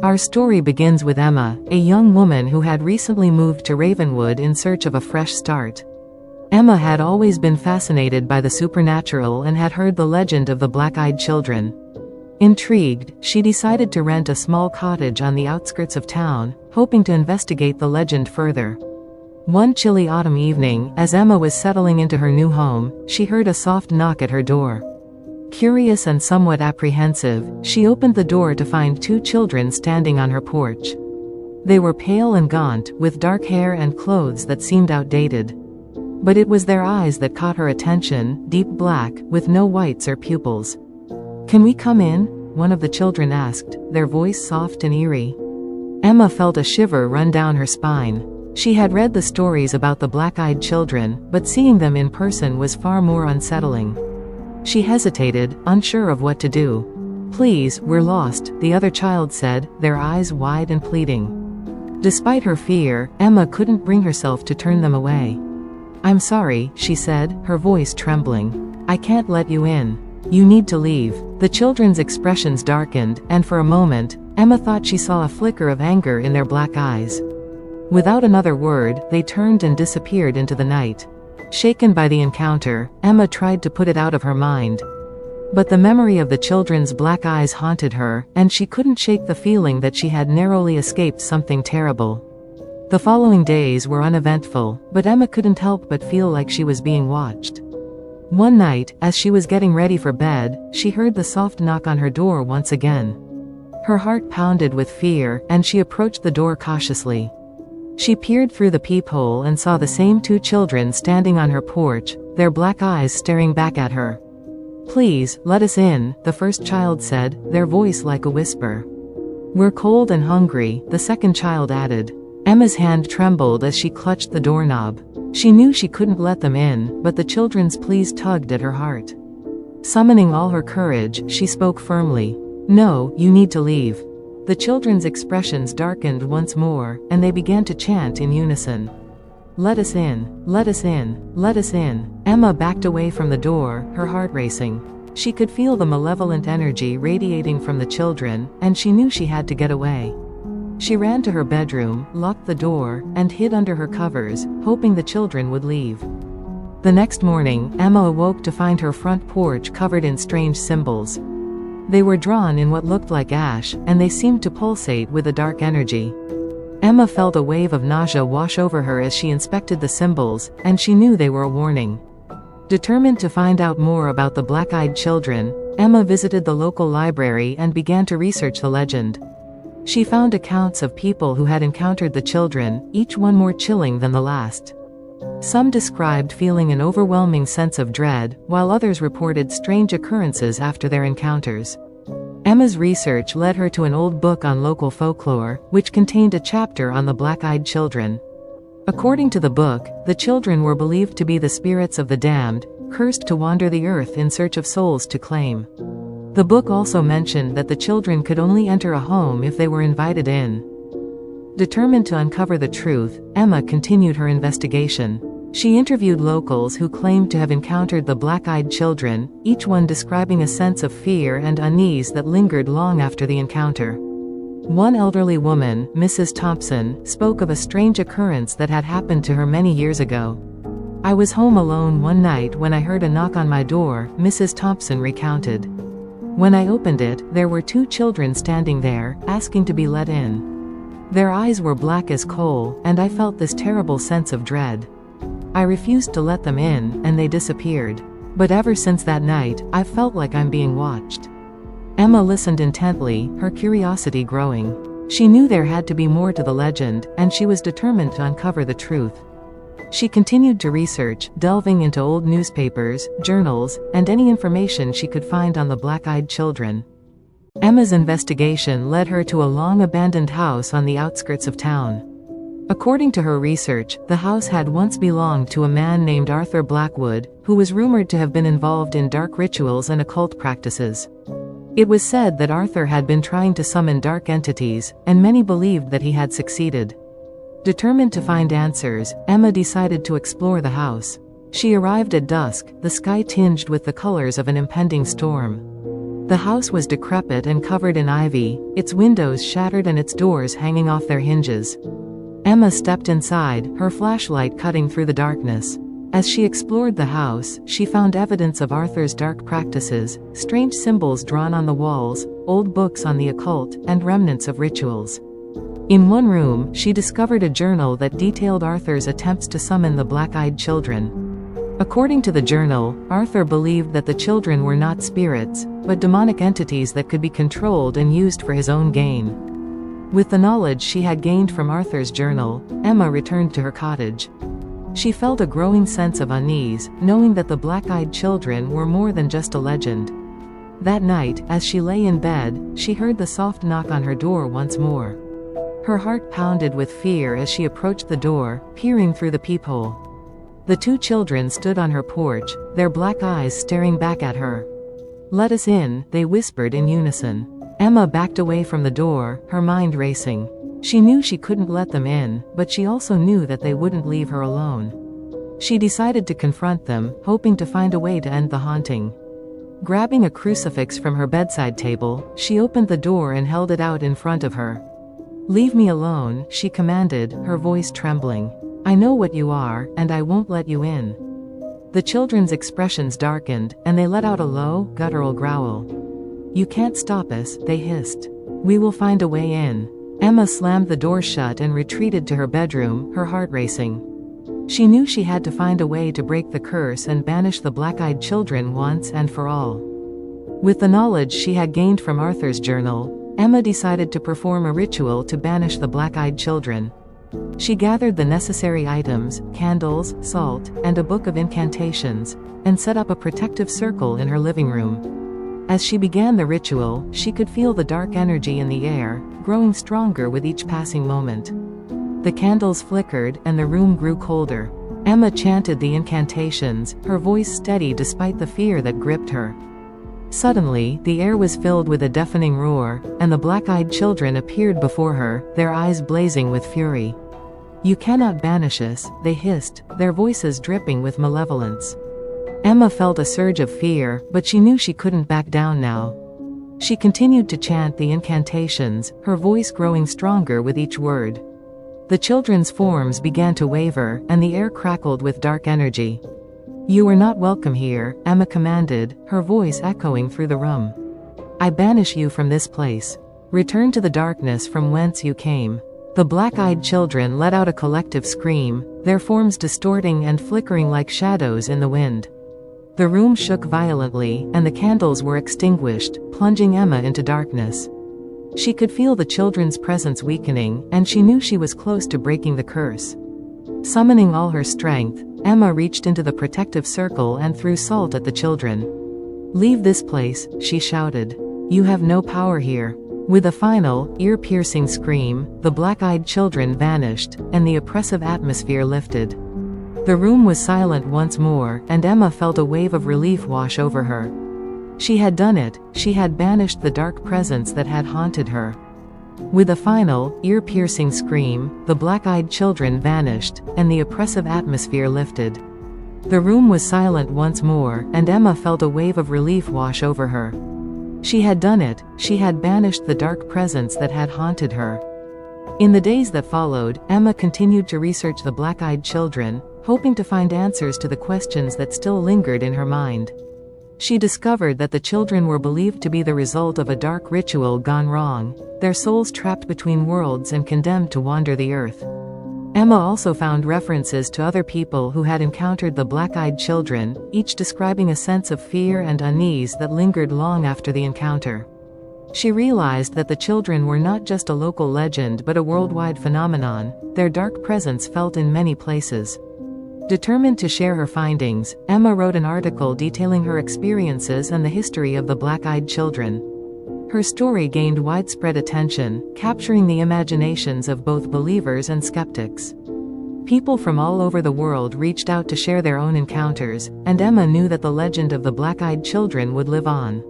Our story begins with Emma, a young woman who had recently moved to Ravenwood in search of a fresh start. Emma had always been fascinated by the supernatural and had heard the legend of the black-eyed children. Intrigued, she decided to rent a small cottage on the outskirts of town, hoping to investigate the legend further. One chilly autumn evening, as Emma was settling into her new home, she heard a soft knock at her door. Curious and somewhat apprehensive, she opened the door to find two children standing on her porch. They were pale and gaunt, with dark hair and clothes that seemed outdated. But it was their eyes that caught her attention, deep black, with no whites or pupils. "Can we come in?" one of the children asked, their voice soft and eerie. Emma felt a shiver run down her spine. She had read the stories about the black-eyed children, but seeing them in person was far more unsettling. She hesitated, unsure of what to do. "Please, we're lost," the other child said, their eyes wide and pleading. Despite her fear, Emma couldn't bring herself to turn them away. "I'm sorry," she said, her voice trembling. "I can't let you in. You need to leave." The children's expressions darkened, and for a moment, Emma thought she saw a flicker of anger in their black eyes. Without another word, they turned and disappeared into the night. Shaken by the encounter, Emma tried to put it out of her mind. But the memory of the children's black eyes haunted her, and she couldn't shake the feeling that she had narrowly escaped something terrible. The following days were uneventful, but Emma couldn't help but feel like she was being watched. One night, as she was getting ready for bed, she heard the soft knock on her door once again. Her heart pounded with fear, and she approached the door cautiously. She peered through the peephole and saw the same two children standing on her porch, their black eyes staring back at her. "Please, let us in," the first child said, their voice like a whisper. "We're cold and hungry," the second child added. Emma's hand trembled as she clutched the doorknob. She knew she couldn't let them in, but the children's pleas tugged at her heart. Summoning all her courage, she spoke firmly. "No, you need to leave." The children's expressions darkened once more, and they began to chant in unison. "Let us in, let us in, let us in." Emma backed away from the door, her heart racing. She could feel the malevolent energy radiating from the children, and she knew she had to get away. She ran to her bedroom, locked the door, and hid under her covers, hoping the children would leave. The next morning, Emma awoke to find her front porch covered in strange symbols. They were drawn in what looked like ash, and they seemed to pulsate with a dark energy. Emma felt a wave of nausea wash over her as she inspected the symbols, and she knew they were a warning. Determined to find out more about the black-eyed children, Emma visited the local library and began to research the legend. She found accounts of people who had encountered the children, each one more chilling than the last. Some described feeling an overwhelming sense of dread, while others reported strange occurrences after their encounters. Emma's research led her to an old book on local folklore, which contained a chapter on the black-eyed children. According to the book, the children were believed to be the spirits of the damned, cursed to wander the earth in search of souls to claim. The book also mentioned that the children could only enter a home if they were invited in. Determined to uncover the truth, Emma continued her investigation. She interviewed locals who claimed to have encountered the black-eyed children, each one describing a sense of fear and unease that lingered long after the encounter. One elderly woman, Mrs. Thompson, spoke of a strange occurrence that had happened to her many years ago. "I was home alone one night when I heard a knock on my door," Mrs. Thompson recounted. "When I opened it, there were two children standing there, asking to be let in. Their eyes were black as coal, and I felt this terrible sense of dread. I refused to let them in, and they disappeared. But ever since that night, I've felt like I'm being watched." Emma listened intently, her curiosity growing. She knew there had to be more to the legend, and she was determined to uncover the truth. She continued to research, delving into old newspapers, journals, and any information she could find on the black-eyed children. Emma's investigation led her to a long-abandoned house on the outskirts of town. According to her research, the house had once belonged to a man named Arthur Blackwood, who was rumored to have been involved in dark rituals and occult practices. It was said that Arthur had been trying to summon dark entities, and many believed that he had succeeded. Determined to find answers, Emma decided to explore the house. She arrived at dusk, the sky tinged with the colors of an impending storm. The house was decrepit and covered in ivy, its windows shattered and its doors hanging off their hinges. Emma stepped inside, her flashlight cutting through the darkness. As she explored the house, she found evidence of Arthur's dark practices, strange symbols drawn on the walls, old books on the occult, and remnants of rituals. In one room, she discovered a journal that detailed Arthur's attempts to summon the black-eyed children. According to the journal, Arthur believed that the children were not spirits, but demonic entities that could be controlled and used for his own gain. With the knowledge she had gained from Arthur's journal, Emma returned to her cottage. She felt a growing sense of unease, knowing that the black-eyed children were more than just a legend. That night, as she lay in bed, she heard the soft knock on her door once more. Her heart pounded with fear as she approached the door, peering through the peephole. The two children stood on her porch, their black eyes staring back at her. "Let us in," they whispered in unison. Emma backed away from the door, her mind racing. She knew she couldn't let them in, but she also knew that they wouldn't leave her alone. She decided to confront them, hoping to find a way to end the haunting. Grabbing a crucifix from her bedside table, she opened the door and held it out in front of her. "Leave me alone," she commanded, her voice trembling. "I know what you are, and I won't let you in." The children's expressions darkened, and they let out a low, guttural growl. "You can't stop us," they hissed. "We will find a way in." Emma slammed the door shut and retreated to her bedroom, her heart racing. She knew she had to find a way to break the curse and banish the black-eyed children once and for all. With the knowledge she had gained from Arthur's journal, Emma decided to perform a ritual to banish the black-eyed children. She gathered the necessary items, candles, salt, and a book of incantations, and set up a protective circle in her living room. As she began the ritual, she could feel the dark energy in the air, growing stronger with each passing moment. The candles flickered, and the room grew colder. Emma chanted the incantations, her voice steady despite the fear that gripped her. Suddenly, the air was filled with a deafening roar, and the black-eyed children appeared before her, their eyes blazing with fury. "You cannot banish us," they hissed, their voices dripping with malevolence. Emma felt a surge of fear, but she knew she couldn't back down now. She continued to chant the incantations, her voice growing stronger with each word. The children's forms began to waver, and the air crackled with dark energy. "You are not welcome here," Emma commanded, her voice echoing through the room. "I banish you from this place. Return to the darkness from whence you came." The black-eyed children let out a collective scream, their forms distorting and flickering like shadows in the wind. The room shook violently, and the candles were extinguished, plunging Emma into darkness. She could feel the children's presence weakening, and she knew she was close to breaking the curse. Summoning all her strength, Emma reached into the protective circle and threw salt at the children. "Leave this place," she shouted. "You have no power here." With a final, ear-piercing scream, the black-eyed children vanished, and the oppressive atmosphere lifted. The room was silent once more, and Emma felt a wave of relief wash over her. She had done it, she had banished the dark presence that had haunted her. With a final, ear-piercing scream, the black-eyed children vanished, and the oppressive atmosphere lifted. The room was silent once more, and Emma felt a wave of relief wash over her. She had done it, she had banished the dark presence that had haunted her. In the days that followed, Emma continued to research the black-eyed children, hoping to find answers to the questions that still lingered in her mind. She discovered that the children were believed to be the result of a dark ritual gone wrong, their souls trapped between worlds and condemned to wander the earth. Emma also found references to other people who had encountered the black-eyed children, each describing a sense of fear and unease that lingered long after the encounter. She realized that the children were not just a local legend but a worldwide phenomenon, their dark presence felt in many places. Determined to share her findings, Emma wrote an article detailing her experiences and the history of the black-eyed children. Her story gained widespread attention, capturing the imaginations of both believers and skeptics. People from all over the world reached out to share their own encounters, and Emma knew that the legend of the black-eyed children would live on.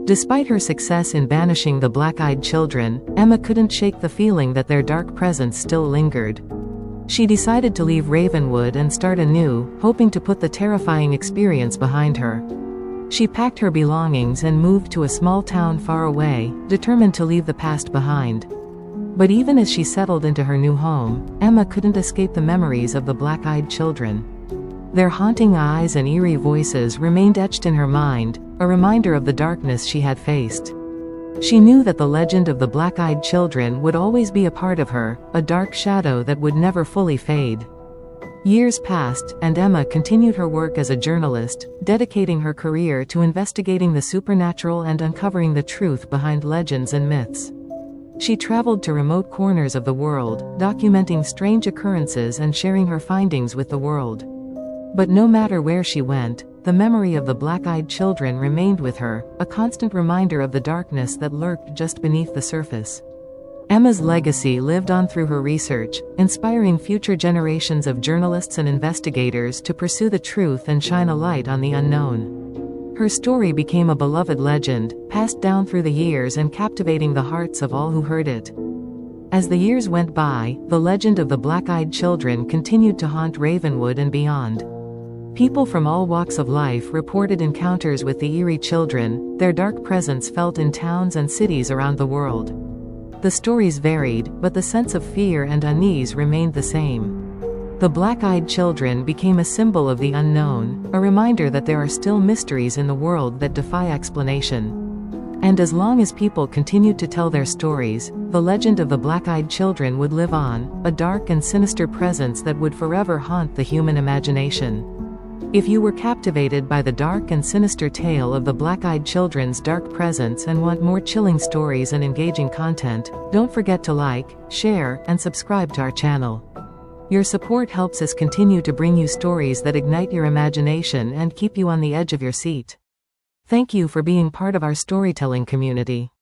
Despite her success in banishing the black-eyed children, Emma couldn't shake the feeling that their dark presence still lingered. She decided to leave Ravenwood and start anew, hoping to put the terrifying experience behind her. She packed her belongings and moved to a small town far away, determined to leave the past behind. But even as she settled into her new home, Emma couldn't escape the memories of the black-eyed children. Their haunting eyes and eerie voices remained etched in her mind, a reminder of the darkness she had faced. She knew that the legend of the black-eyed children would always be a part of her, a dark shadow that would never fully fade. Years passed, and Emma continued her work as a journalist, dedicating her career to investigating the supernatural and uncovering the truth behind legends and myths. She traveled to remote corners of the world, documenting strange occurrences and sharing her findings with the world. But no matter where she went, the memory of the black-eyed children remained with her, a constant reminder of the darkness that lurked just beneath the surface. Emma's legacy lived on through her research, inspiring future generations of journalists and investigators to pursue the truth and shine a light on the unknown. Her story became a beloved legend, passed down through the years and captivating the hearts of all who heard it. As the years went by, the legend of the black-eyed children continued to haunt Ravenwood and beyond. People from all walks of life reported encounters with the eerie children, their dark presence felt in towns and cities around the world. The stories varied, but the sense of fear and unease remained the same. The black-eyed children became a symbol of the unknown, a reminder that there are still mysteries in the world that defy explanation. And as long as people continued to tell their stories, the legend of the black-eyed children would live on, a dark and sinister presence that would forever haunt the human imagination. If you were captivated by the dark and sinister tale of the black-eyed children's dark presence and want more chilling stories and engaging content, don't forget to like, share, and subscribe to our channel. Your support helps us continue to bring you stories that ignite your imagination and keep you on the edge of your seat. Thank you for being part of our storytelling community.